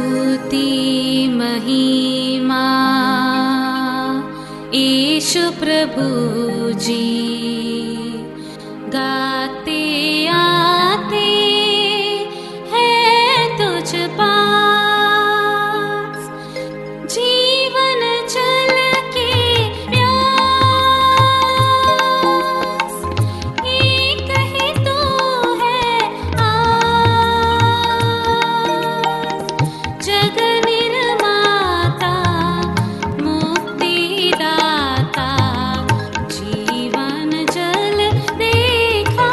स्तुति महिमा ईशु प्रभु जी, गाते आते हैं तुझ पास, जीवन जल के प्यास, एक ही तू है आस, जग निर्माता मुक्तिदाता, जीवन जल देखा,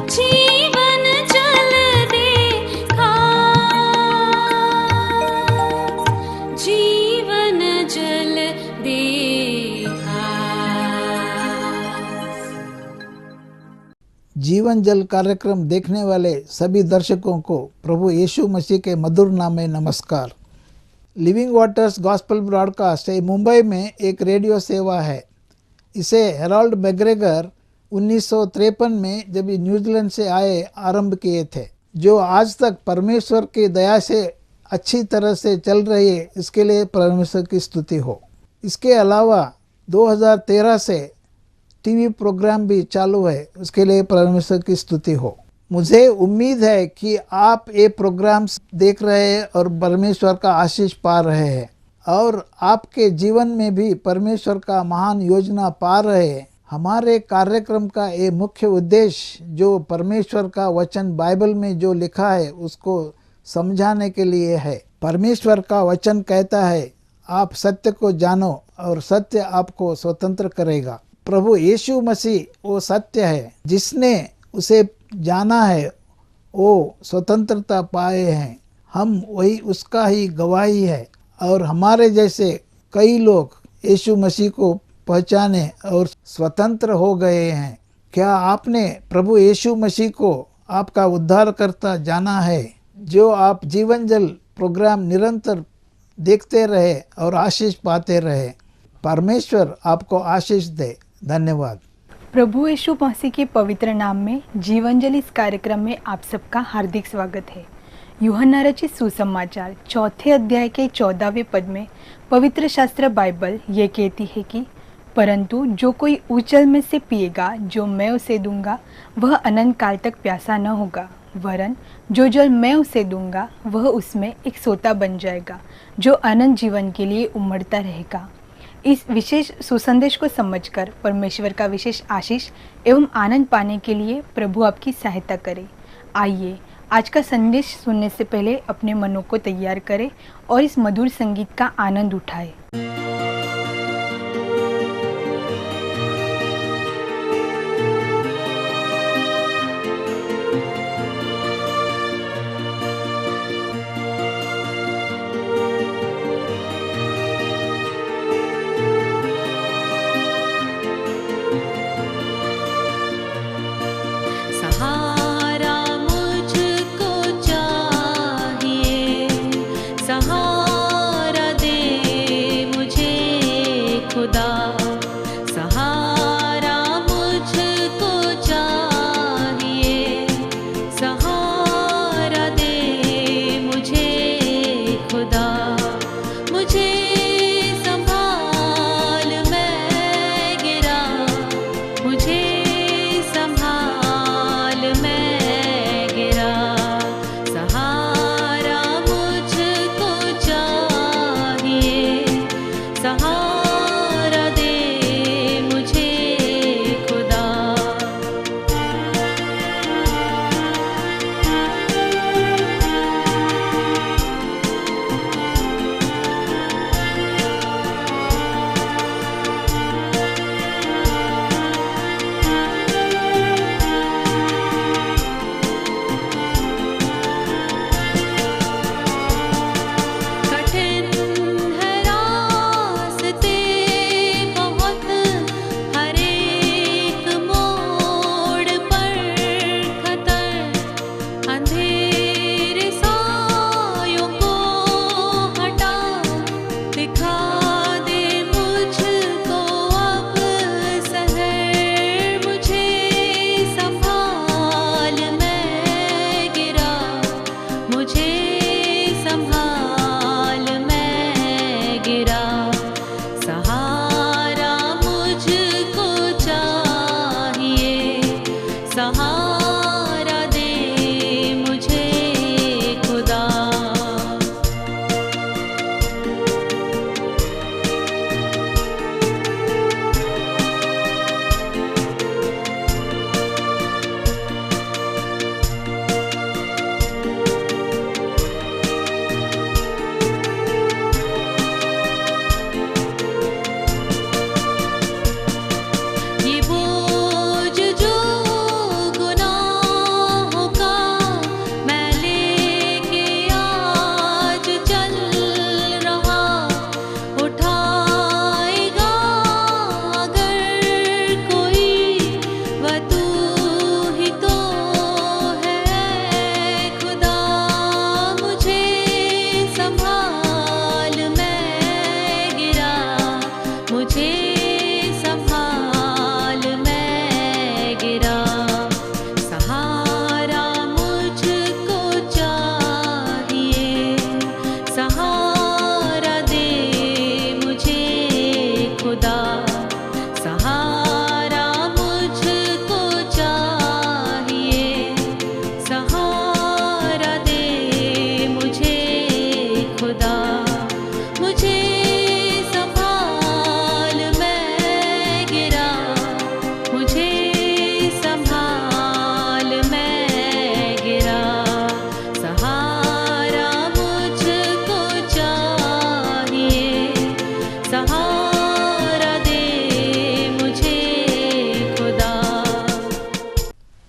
जीवन जल देखा, जीवन जल देखा। जीवन जल कार्यक्रम देखने वाले सभी दर्शकों को प्रभु यीशु मसीह के मधुर नाम में नमस्कार। Living waters gospel broadcast Mumbai में एक रेडियो सेवा है। इसे हेराल्ड मैग्रेगर 1953 में जब ये न्यूजीलैंड से आए आरंभ किए थे, जो आज तक परमेश्वर की दया से अच्छी तरह से चल रही है। इसके लिए परमेश्वर की स्तुति हो। इसके अलावा 2013 से टीवी प्रोग्राम भी चालू है, उसके लिए परमेश्वर की स्तुति हो। मुझे उम्मीद है कि आप ये प्रोग्राम्स देख रहे हैं और परमेश्वर का आशीष पा रहे हैं, और आपके जीवन में भी परमेश्वर का महान योजना पा रहे हैं। हमारे कार्यक्रम का ये मुख्य उद्देश्य जो परमेश्वर का वचन बाइबल में जो लिखा है उसको समझाने के लिए है। परमेश्वर का वचन कहता है, आप सत्य को जानो और सत्य आपको स्वतंत्र करेगा। प्रभु यीशु मसीह वो सत्य है, जिसने उसे जाना है वो स्वतंत्रता पाए हैं। हम वही उसका ही गवाही है, और हमारे जैसे कई लोग यीशु मसीह को पहचाने और स्वतंत्र हो गए हैं। क्या आपने प्रभु यीशु मसीह को आपका उद्धारकर्ता जाना है? जो आप जीवन जल प्रोग्राम निरंतर देखते रहे और आशीष पाते रहे। परमेश्वर आपको आशीष दे। धन्यवाद। प्रभु यीशु मसीह के पवित्र नाम में जीवन जल इस कार्यक्रम में आप सबका हार्दिक स्वागत है। यूहन्ना रचित सुसमाचार 4 अध्याय के 14वें पद में पवित्र शास्त्र बाइबल ये कहती है कि परंतु जो कोई उस जल में से पिएगा जो मैं उसे दूंगा, वह अनंत काल तक प्यासा न होगा, वरन जो जल मैं उसे दूंगा वह उसमें एक सोता बन जाएगा जो अनंत जीवन के लिए उमड़ता रहेगा। इस विशेष सुसंदेश को समझकर परमेश्वर का विशेष आशीष एवं आनंद पाने के लिए प्रभु आपकी सहायता करे। आइए आज का संदेश सुनने से पहले अपने मनों को तैयार करें और इस मधुर संगीत का आनंद उठाएं। सहारा मुझको चाहिए, सहारा दे मुझे।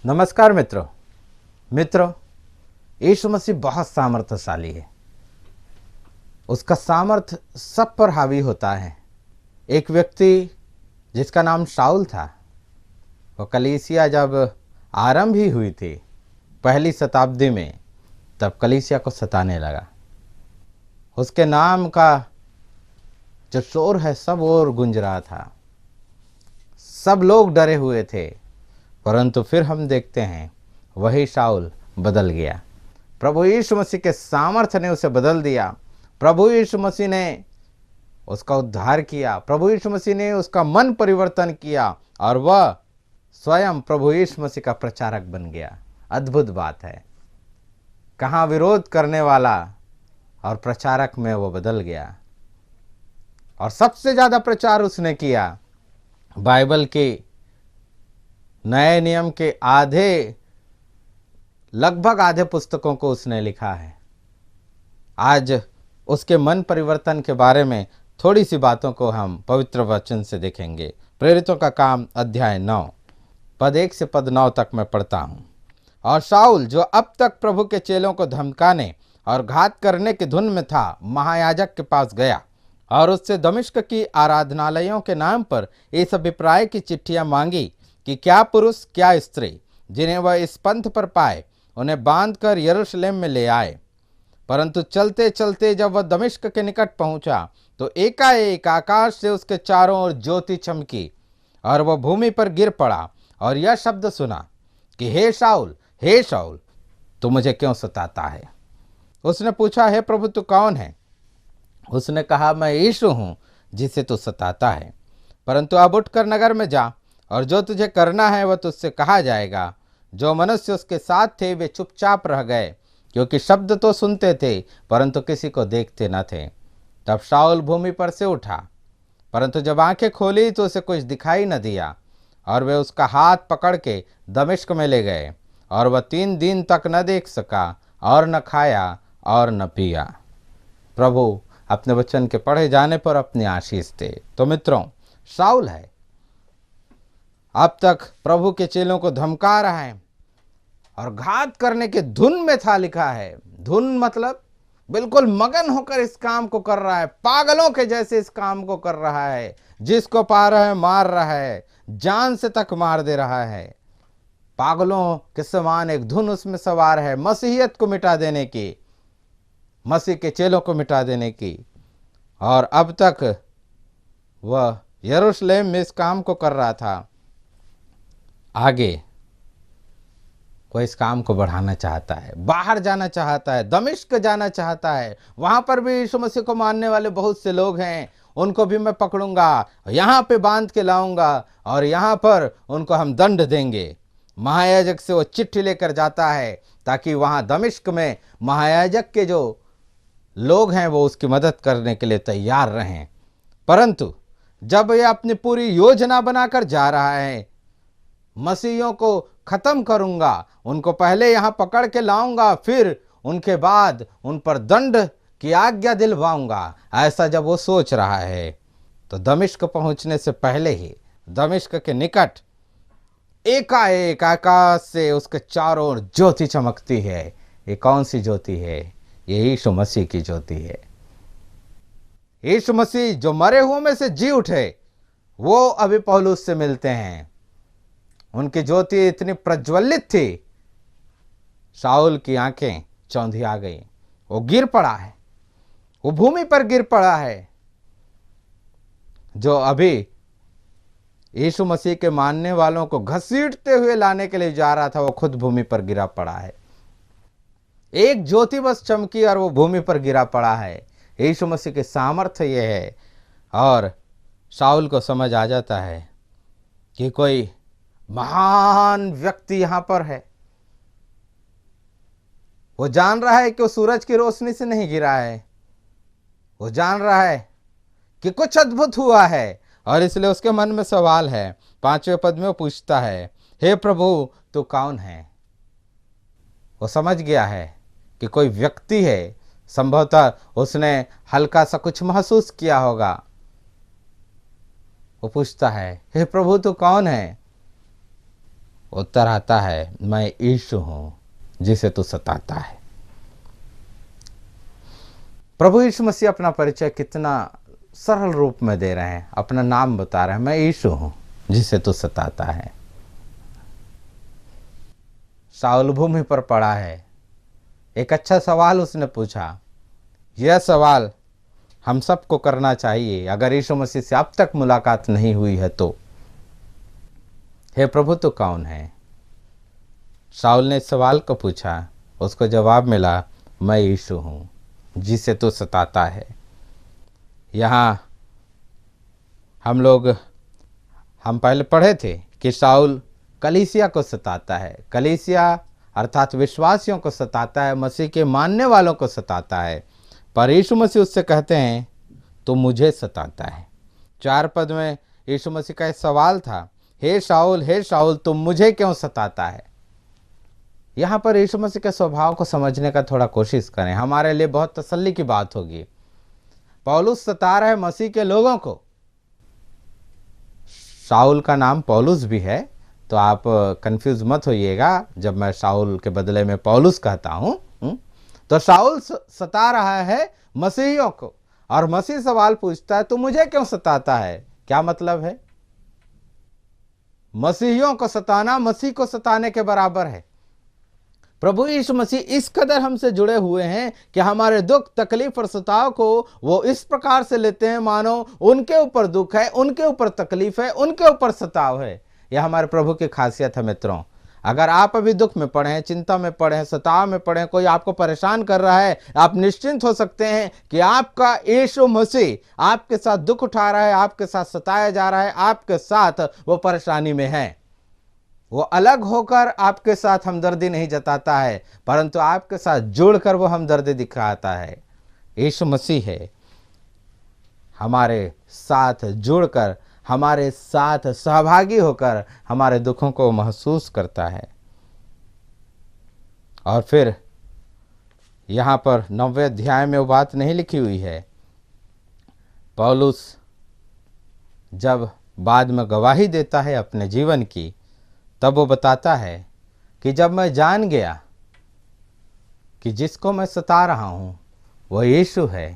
नमस्कार मित्रों, यीशु मसीह बहुत सामर्थ्यशाली है। उसका सामर्थ्य सब पर हावी होता है। एक व्यक्ति जिसका नाम शाऊल था, वो कलीसिया जब आरंभ ही हुई थी पहली शताब्दी में, तब कलीसिया को सताने लगा। उसके नाम का जो शोर है सब ओर गूंज रहा था, सब लोग डरे हुए थे। परंतु फिर हम देखते हैं वही शाऊल बदल गया। प्रभु यीशु मसीह के सामर्थ्य ने उसे बदल दिया। प्रभु यीशु मसीह ने उसका उद्धार किया। प्रभु यीशु मसीह ने उसका मन परिवर्तन किया और वह स्वयं प्रभु यीशु मसीह का प्रचारक बन गया। अद्भुत बात है। कहाँ विरोध करने वाला और प्रचारक में वो बदल गया। और सबसे ज़्यादा प्रचार उसने किया। बाइबल के नए नियम के लगभग आधे पुस्तकों को उसने लिखा है। आज उसके मन परिवर्तन के बारे में थोड़ी सी बातों को हम पवित्र वचन से देखेंगे। प्रेरितों का काम अध्याय 9 पद 1 से पद 9 तक मैं पढ़ता हूँ। और शाऊल जो अब तक प्रभु के चेलों को धमकाने और घात करने की धुन में था, महायाजक के पास गया और उससे दमिश्क की आराधनालयों के नाम पर इस अभिप्राय की चिट्ठियां मांगी कि क्या पुरुष क्या स्त्री जिन्हें वह इस पंथ पर पाए उन्हें बांधकर यरूशलेम में ले आए। परंतु चलते चलते जब वह दमिश्क के निकट पहुंचा तो एकाएक आकाश से उसके चारों ओर ज्योति चमकी और वह भूमि पर गिर पड़ा और यह शब्द सुना कि हे शाऊल तू मुझे क्यों सताता है। उसने पूछा, हे प्रभु तू कौन है? उसने कहा, मैं यीशु हूँ जिसे तू सताता है। परंतु अब उठकर नगर में जा और जो तुझे करना है वह तुझसे कहा जाएगा। जो मनुष्य उसके साथ थे वे चुपचाप रह गए, क्योंकि शब्द तो सुनते थे परंतु किसी को देखते न थे। तब शाऊल भूमि पर से उठा, परंतु जब आंखें खोली तो उसे कुछ दिखाई न दिया। और वे उसका हाथ पकड़ के दमिश्क में ले गए और वह 3 दिन तक न देख सका और न खाया और न पिया। प्रभु अपने वचन के पढ़े जाने पर अपनी आशीष दे। तो मित्रों, शाऊल है, अब तक प्रभु के चेलों को धमका रहा है और घात करने के धुन में था। लिखा है धुन मतलब बिल्कुल मगन होकर इस काम को कर रहा है, पागलों के जैसे इस काम को कर रहा है। जिसको पा रहा है मार रहा है, जान से तक मार दे रहा है। पागलों के समान एक धुन उसमें सवार है, मसीहियत को मिटा देने की, मसीह के चेलों को मिटा देने की। और अब तक वह यरूशलेम में इस काम को कर रहा था। आगे वो इस काम को बढ़ाना चाहता है, बाहर जाना चाहता है, दमिश्क जाना चाहता है। वहां पर भी यीशु मसीह को मानने वाले बहुत से लोग हैं, उनको भी मैं पकड़ूंगा, यहाँ पे बांध के लाऊंगा और यहाँ पर उनको हम दंड देंगे। महायाजक से वो चिट्ठी लेकर जाता है ताकि वहाँ दमिश्क में महायाजक के जो लोग हैं वो उसकी मदद करने के लिए तैयार रहें। परंतु जब ये अपनी पूरी योजना बनाकर जा रहा है, मसीहियों को खत्म करूंगा, उनको पहले यहाँ पकड़ के लाऊंगा, फिर उनके बाद उन पर दंड की आज्ञा दिलवाऊंगा, ऐसा जब वो सोच रहा है तो दमिश्क पहुंचने से पहले ही दमिश्क के निकट एकाएक आकाश से उसके चारों ओर ज्योति चमकती है। ये कौन सी ज्योति है? ये यीशु मसीह की ज्योति है। यीशु मसीह जो मरे हुओं में से जी उठे, वो अभी पौलुस से मिलते हैं। उनकी ज्योति इतनी प्रज्वलित थी, शाऊल की आंखें चौंधी आ गई। वो गिर पड़ा है, वो भूमि पर गिर पड़ा है। जो अभी यीशु मसीह के मानने वालों को घसीटते हुए लाने के लिए जा रहा था, वो खुद भूमि पर गिरा पड़ा है। एक ज्योति बस चमकी और वो भूमि पर गिरा पड़ा है। यीशु मसीह के सामर्थ्य ये है। और शाऊल को समझ आ जाता है कि कोई महान व्यक्ति यहां पर है। वो जान रहा है कि वो सूरज की रोशनी से नहीं गिरा है, वो जान रहा है कि कुछ अद्भुत हुआ है। और इसलिए उसके मन में सवाल है। 5वें पद में वो पूछता है, हे प्रभु तू कौन है? वो समझ गया है कि कोई व्यक्ति है। संभवतः उसने हल्का सा कुछ महसूस किया होगा। वो पूछता है, हे प्रभु तू कौन है? उत्तर आता है, मैं यीशु हूं जिसे तू सताता है। प्रभु यीशु मसीह अपना परिचय कितना सरल रूप में दे रहे हैं, अपना नाम बता रहे हैं, मैं यीशु हूं जिसे तू सताता है। शाऊल भूमि पर पड़ा है। एक अच्छा सवाल उसने पूछा। यह सवाल हम सबको करना चाहिए अगर यीशु मसीह से अब तक मुलाकात नहीं हुई है तो, हे प्रभु तू कौन है? शाऊल ने इस सवाल को पूछा, उसको जवाब मिला, मैं यीशु हूं जिसे तू सताता है। यहाँ हम पहले पढ़े थे कि शाऊल कलीसिया को सताता है। कलीसिया अर्थात विश्वासियों को सताता है, मसीह के मानने वालों को सताता है। पर यीशु मसीह उससे कहते हैं तो मुझे सताता है। 4 पद में यीशु मसीह का एक सवाल था, हे शाऊल तुम मुझे क्यों सताता है? यहाँ पर यीशु मसीह के स्वभाव को समझने का थोड़ा कोशिश करें, हमारे लिए बहुत तसल्ली की बात होगी। पौलुस सता रहा है मसीह के लोगों को। शाऊल का नाम पौलुस भी है, तो आप कंफ्यूज मत होइएगा जब मैं शाऊल के बदले में पौलुस कहता हूं। तो शाऊल सता रहा है मसीहियों को, और मसीह सवाल पूछता है तो मुझे क्यों सताता है? क्या मतलब है? मसीहियों को सताना मसीह को सताने के बराबर है। प्रभु यीशु मसीह इस कदर हमसे जुड़े हुए हैं कि हमारे दुख तकलीफ और सताव को वो इस प्रकार से लेते हैं मानो उनके ऊपर दुख है, उनके ऊपर तकलीफ है, उनके ऊपर सताव है। यह हमारे प्रभु की खासियत है। मित्रों, अगर आप अभी दुख में पड़े हैं, चिंता में पड़े हैं, सताव में पड़े हैं, कोई आपको परेशान कर रहा है, आप निश्चिंत हो सकते हैं कि आपका यीशु मसीह आपके साथ दुख उठा रहा है, आपके साथ सताया जा रहा है, आपके साथ वो परेशानी में है। वो अलग होकर आपके साथ हमदर्दी नहीं जताता है, परंतु आपके साथ जुड़कर वो हमदर्दी दिखाता है। यीशु मसीह है, हमारे साथ जुड़कर, हमारे साथ सहभागी होकर हमारे दुखों को महसूस करता है। और फिर यहाँ पर 9वें अध्याय में वो बात नहीं लिखी हुई है। पौलुस जब बाद में गवाही देता है अपने जीवन की, तब वो बताता है कि जब मैं जान गया कि जिसको मैं सता रहा हूँ वो यीशु है,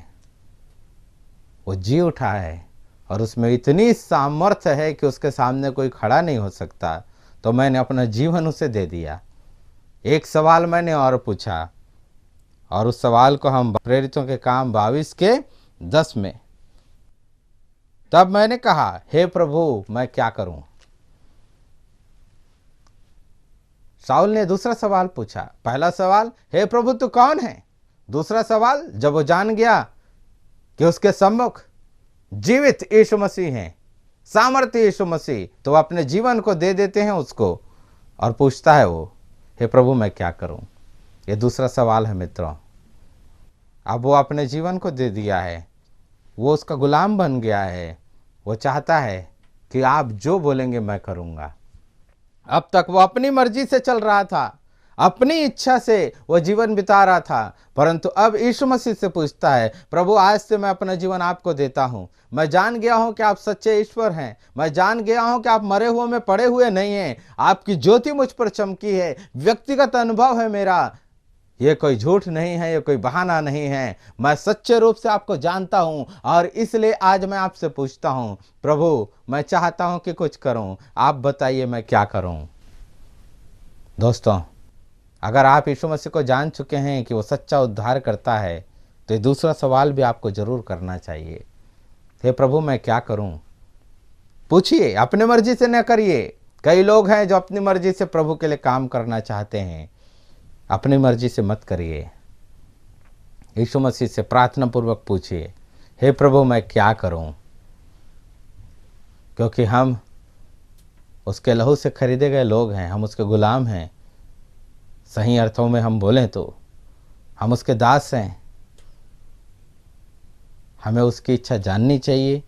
वो जी उठा है और उसमें इतनी सामर्थ्य है कि उसके सामने कोई खड़ा नहीं हो सकता, तो मैंने अपना जीवन उसे दे दिया। एक सवाल मैंने और पूछा, और उस सवाल को हम प्रेरितों के काम 22:10 में, तब मैंने कहा, हे प्रभु मैं क्या करूं? शाऊल ने दूसरा सवाल पूछा। पहला सवाल, हे प्रभु तू कौन है? दूसरा सवाल, जब वो जान गया कि उसके सम्मुख जीवित यीशु मसीह हैं, सामर्थ्य यीशु मसीह, तो अपने जीवन को दे देते हैं उसको, और पूछता है वो, हे प्रभु मैं क्या करूं? ये दूसरा सवाल है मित्रों। अब वो अपने जीवन को दे दिया है, वो उसका गुलाम बन गया है। वो चाहता है कि आप जो बोलेंगे मैं करूंगा। अब तक वो अपनी मर्जी से चल रहा था, अपनी इच्छा से वो जीवन बिता रहा था, परंतु अब यीशु मसीह से पूछता है, प्रभु आज से मैं अपना जीवन आपको देता हूं। मैं जान गया हूं कि आप सच्चे ईश्वर हैं, मैं जान गया हूं कि आप मरे हुए में पड़े हुए नहीं हैं, आपकी ज्योति मुझ पर चमकी है, व्यक्तिगत अनुभव है मेरा, ये कोई झूठ नहीं है, ये कोई बहाना नहीं है, मैं सच्चे रूप से आपको जानता हूं, और इसलिए आज मैं आपसे पूछता हूं, प्रभु मैं चाहता हूं कि कुछ करूं, आप बताइए मैं क्या करूं? दोस्तों, अगर आप यीशु मसीह को जान चुके हैं कि वो सच्चा उद्धार करता है, तो ये दूसरा सवाल भी आपको जरूर करना चाहिए, हे प्रभु मैं क्या करूं? पूछिए, अपने मर्जी से न करिए। कई लोग हैं जो अपनी मर्जी से प्रभु के लिए काम करना चाहते हैं, अपनी मर्जी से मत करिए। यीशु मसीह से प्रार्थना पूर्वक पूछिए, हे प्रभु मैं क्या करूं? क्योंकि हम उसके लहू से खरीदे गए लोग हैं, हम उसके गुलाम हैं। सही अर्थों में हम बोलें तो हम उसके दास हैं। हमें उसकी इच्छा जाननी चाहिए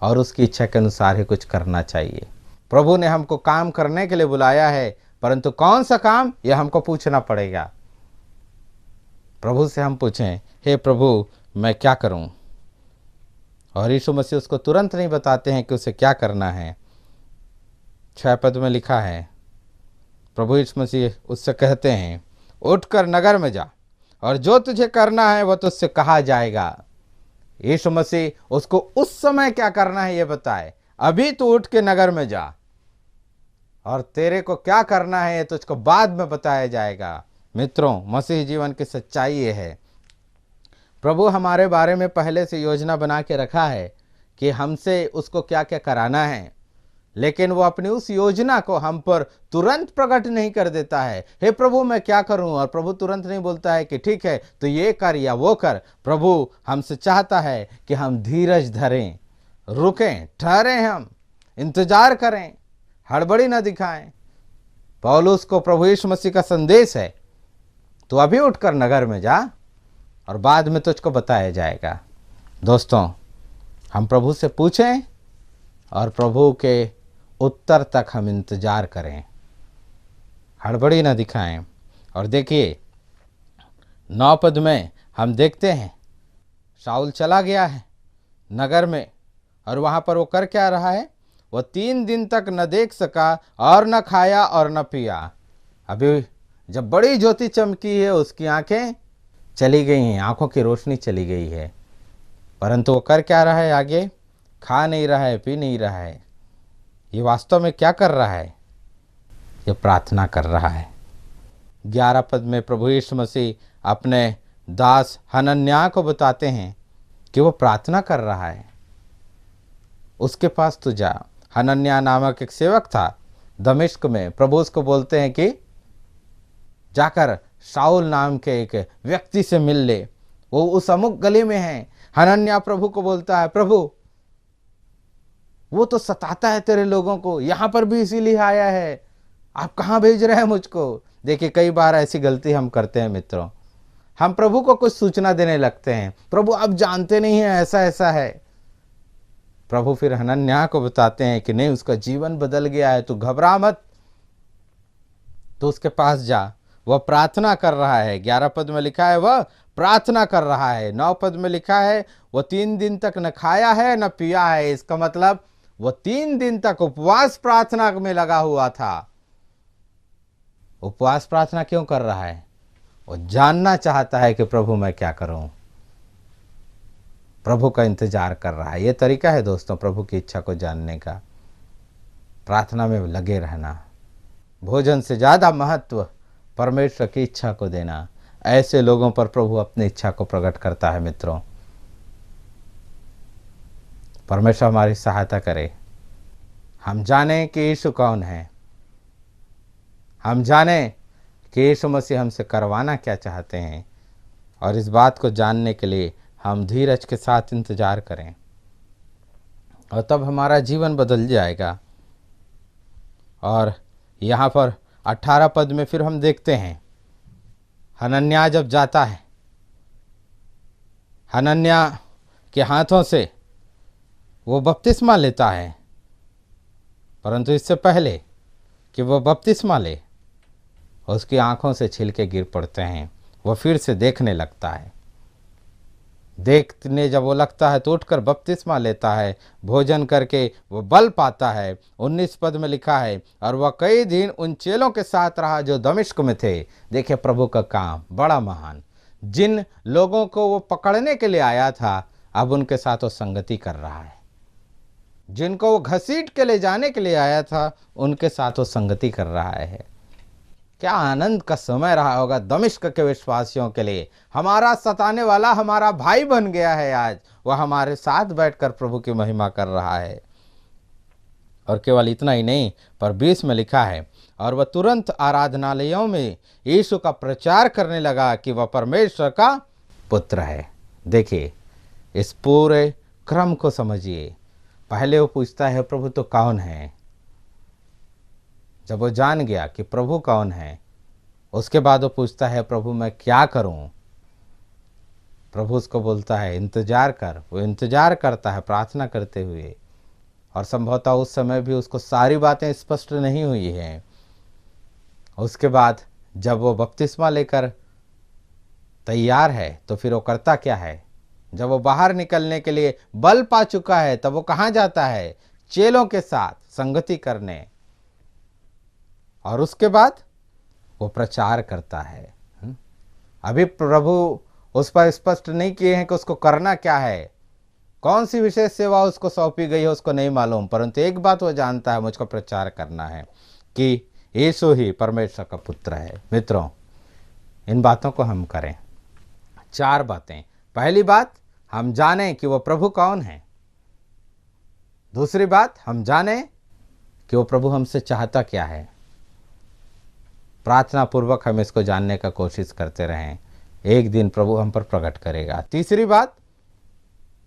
और उसकी इच्छा के अनुसार ही कुछ करना चाहिए। प्रभु ने हमको काम करने के लिए बुलाया है, परंतु कौन सा काम, यह हमको पूछना पड़ेगा। प्रभु से हम पूछें, हे प्रभु मैं क्या करूं? और यीशु मसीह उसको तुरंत नहीं बताते हैं कि उसे क्या करना है। 6 पद में लिखा है, प्रभु यीशु मसीह उससे कहते हैं, उठकर नगर में जा और जो तुझे करना है वह तुझसे कहा जाएगा। यीशु मसीह उसको उस समय क्या करना है ये बताए। अभी तू उठ के नगर में जा और तेरे को क्या करना है ये तुझको बाद में बताया जाएगा। मित्रों, मसीह जीवन की सच्चाई ये है, प्रभु हमारे बारे में पहले से योजना बना के रखा है कि हमसे उसको क्या क्या कराना है, लेकिन वो अपनी उस योजना को हम पर तुरंत प्रकट नहीं कर देता है। हे प्रभु मैं क्या करूं, और प्रभु तुरंत नहीं बोलता है कि ठीक है तो ये कर या वो कर। प्रभु हमसे चाहता है कि हम धीरज धरें, रुकें, ठहरें, हम इंतजार करें, हड़बड़ी न दिखाएं। पौलुस को प्रभु यीशु मसीह का संदेश है, तो अभी उठकर नगर में जा और बाद में तुझको बताया जाएगा। दोस्तों, हम प्रभु से पूछें और प्रभु के उत्तर तक हम इंतजार करें, हड़बड़ी न दिखाएं। और देखिए 9 पद में हम देखते हैं शाऊल चला गया है नगर में, और वहाँ पर वो कर क्या रहा है, वो 3 दिन तक न देख सका और न खाया और न पिया। अभी जब बड़ी ज्योति चमकी है उसकी आंखें चली गई हैं, आंखों की रोशनी चली गई है, परंतु वो कर क्या रहा है, आगे खा नहीं रहा है, पी नहीं रहा है। ये वास्तव में क्या कर रहा है, ये प्रार्थना कर रहा है। 11 पद में प्रभु यीशु मसीह अपने दास हनन्याह को बताते हैं कि वो प्रार्थना कर रहा है। उसके पास तू जा। हनन्याह नामक एक सेवक था दमिश्क में। प्रभु उसको बोलते हैं कि जाकर शाऊल नाम के एक व्यक्ति से मिल ले, वो उस अमुक गली में है। हनन्याह प्रभु को बोलता है, प्रभु वो तो सताता है तेरे लोगों को, यहां पर भी इसीलिए आया है, आप कहां भेज रहे हैं मुझको। देखिए कई बार ऐसी गलती हम करते हैं मित्रों, हम प्रभु को कुछ सूचना देने लगते हैं, प्रभु आप जानते नहीं हैं ऐसा ऐसा है। प्रभु फिर हनन्याह को बताते हैं कि नहीं, उसका जीवन बदल गया है, तू घबरा मत, तो उसके पास जा। वह प्रार्थना कर रहा है। 11 पद में लिखा है वह प्रार्थना कर रहा है। 9 पद में लिखा है वह 3 दिन तक न खाया है न पिया है। इसका मतलब वह 3 दिन तक उपवास प्रार्थना में लगा हुआ था। उपवास प्रार्थना क्यों कर रहा है, वो जानना चाहता है कि प्रभु मैं क्या करूं, प्रभु का इंतजार कर रहा है। यह तरीका है दोस्तों प्रभु की इच्छा को जानने का, प्रार्थना में लगे रहना। भोजन से ज्यादा महत्व परमेश्वर की इच्छा को देना। ऐसे लोगों पर प्रभु अपनी इच्छा को प्रकट करता है। मित्रों, परमेश्वर हमारी सहायता करे। हम जाने कि यीशु कौन है, हम जाने कि यीशु मसीह हमसे करवाना क्या चाहते हैं, और इस बात को जानने के लिए हम धीरज के साथ इंतजार करें, और तब हमारा जीवन बदल जाएगा। और यहाँ पर 18 पद में फिर हम देखते हैं हनन्याह जब जाता है, हनन्याह के हाथों से वो बपतिस्मा लेता है, परंतु इससे पहले कि वो बपतिस्मा ले उसकी आंखों से छिलके गिर पड़ते हैं। वो फिर से देखने लगता है। देखने जब वो लगता है तो उठकर बपतिस्मा लेता है। भोजन करके वो बल पाता है। 19 पद में लिखा है और वह कई दिन उन चेलों के साथ रहा जो दमिश्क में थे। देखिए प्रभु का काम बड़ा महान। जिन लोगों को वो पकड़ने के लिए आया था अब उनके साथ वो संगति कर रहा है। जिनको वो घसीट के ले जाने के लिए आया था उनके साथ वो संगति कर रहा है। क्या आनंद का समय रहा होगा दमिश्क के विश्वासियों के लिए। हमारा सताने वाला हमारा भाई बन गया है। आज वह हमारे साथ बैठकर प्रभु की महिमा कर रहा है। और केवल इतना ही नहीं, पर 20 में लिखा है और वह तुरंत आराधनालयों में यीशु का प्रचार करने लगा कि वह परमेश्वर का पुत्र है। देखिए इस पूरे क्रम को समझिए। पहले वो पूछता है प्रभु तो कौन है। जब वो जान गया कि प्रभु कौन है उसके बाद वो पूछता है प्रभु मैं क्या करूं। प्रभु उसको बोलता है इंतजार कर। वो इंतजार करता है प्रार्थना करते हुए, और संभवतः उस समय भी उसको सारी बातें स्पष्ट नहीं हुई हैं। उसके बाद जब वो बपतिस्मा लेकर तैयार है तो फिर वो करता क्या है। जब वो बाहर निकलने के लिए बल पा चुका है तब वो कहाँ जाता है, चेलों के साथ संगति करने। और उसके बाद वो प्रचार करता है। अभी प्रभु उस पर स्पष्ट नहीं किए हैं कि उसको करना क्या है, कौन सी विशेष सेवा उसको सौंपी गई है उसको नहीं मालूम, परंतु एक बात वो जानता है, मुझको प्रचार करना है कि यीशु ही परमेश्वर का पुत्र है। मित्रों, इन बातों को हम करें। 4 बातें। पहली बात, हम जानें कि वो प्रभु कौन है। दूसरी बात, हम जानें कि वो प्रभु हमसे चाहता क्या है। प्रार्थना पूर्वक हम इसको जानने का कोशिश करते रहें, एक दिन प्रभु हम पर प्रकट करेगा। तीसरी बात,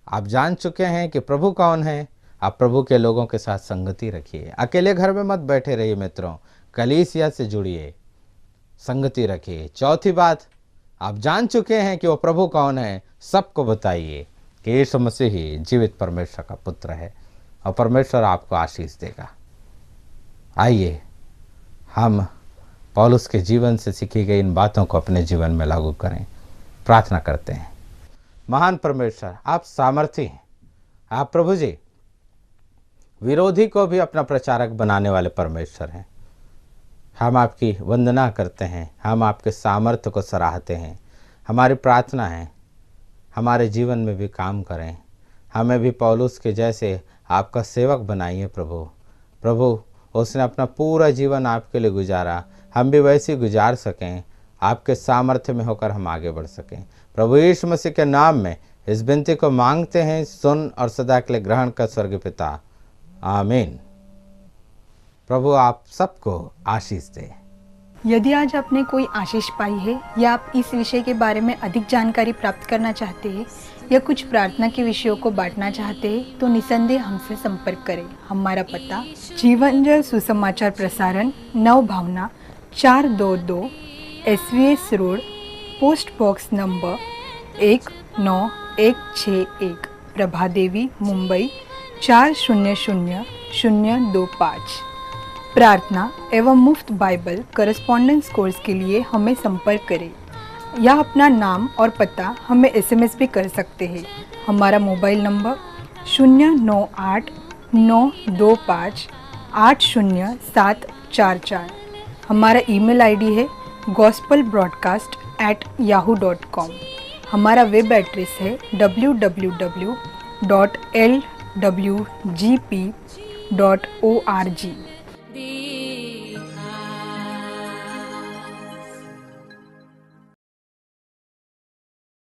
आप जान चुके हैं कि प्रभु कौन है, आप प्रभु के लोगों के साथ संगति रखिए, अकेले घर में मत बैठे रहिए मित्रों, कलीसिया से जुड़िए, संगति रखिए। चौथी बात, आप जान चुके हैं कि वो प्रभु कौन है, सबको बताइए कि यीशु मसीह ही जीवित परमेश्वर का पुत्र है और परमेश्वर आपको आशीष देगा। आइए हम पौलुस के जीवन से सीखी गई इन बातों को अपने जीवन में लागू करें। प्रार्थना करते हैं। महान परमेश्वर, आप सामर्थी हैं। आप प्रभु जी विरोधी को भी अपना प्रचारक बनाने वाले परमेश्वर हैं। हम आपकी वंदना करते हैं, हम आपके सामर्थ्य को सराहते हैं। हमारी प्रार्थना है हमारे जीवन में भी काम करें, हमें भी पौलुस के जैसे आपका सेवक बनाइए प्रभु उसने अपना पूरा जीवन आपके लिए गुजारा, हम भी वैसे ही गुजार सकें, आपके सामर्थ्य में होकर हम आगे बढ़ सकें। प्रभु यीशु मसीह के नाम में इस विनती को मांगते हैं, सुन और सदा के लिए ग्रहण कर स्वर्गीय पिता, आमीन। प्रभु आप सबको आशीष दे। यदि आज आपने कोई आशीष पाई है या आप इस विषय के बारे में अधिक जानकारी प्राप्त करना चाहते हैं या कुछ प्रार्थना के विषयों को बांटना चाहते हैं तो निसंदेह हमसे संपर्क करें। हमारा पता जीवन जल सुसमाचार प्रसारण, Nav Bhavna 422 SVS road, post box number 19161, Prabha Devi, Mumbai 400025। प्रार्थना एवं मुफ्त बाइबल करस्पॉन्डेंस कोर्स के लिए हमें संपर्क करें या अपना नाम और पता हमें SMS भी कर सकते हैं। हमारा मोबाइल नंबर 09892580744। हमारा ईमेल ID है gospelbroadcast@yahoo.com। हमारा वेब एड्रेस है www.lwgp.org।